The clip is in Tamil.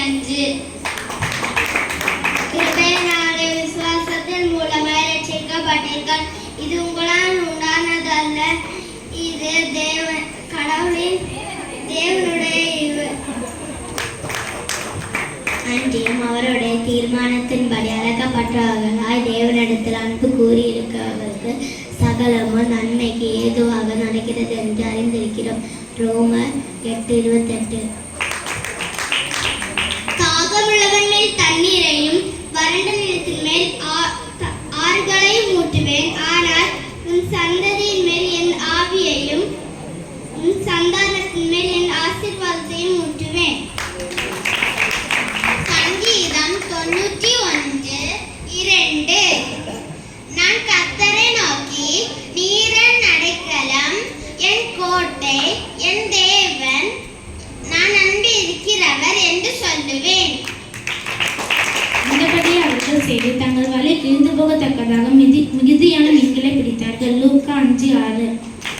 5. கிருபையினாலே விசுவாசத்தின் மூலமாய் ரட்சிக்கப்பட்டீர்கள். இது உங்களால் உண்டானதல்ல, இது தேவனுடைய அன்றியும் அவருடைய தீர்மானத்தின்படி அழைக்கப்பட்டவர்களாய் தேவனிடத்தில் அன்பு கூறியிருக்கிறவர்களுக்கு சகலமும் நன்மைக்கு ஏதுவாக நடக்கிறது என்று அறிந்திருக்கிறோம். ரோமர் 8:28. தாகமுள்ளவன் மேல் தண்ணீரையும் வறண்ட நிலத்தின் மேல் ஆறுகளையும் ஊற்றுவேன். ஆனால் உன் சந்ததியின் மேல் என் ஆவியையும் உன் சந்தானத்தின் மேல் என் ஆசீர்வாதத்தையும் ஊற்றுவேன். சங்கீதம் 91:2. நான் கர்த்தரை நோக்கி, நீர் என் அடைக்கலம், என் கோட்டை, என் தேவன், நான் நம்பி இருக்கிறவர் என்று சொல்லுவேன். அந்தபடி அவர்கள் செய்து தங்கள் வலை கிழிந்து போகத்தக்கதாக மிகுதியான மீன்களை பிடித்தார்கள். லூக்கா 5:6.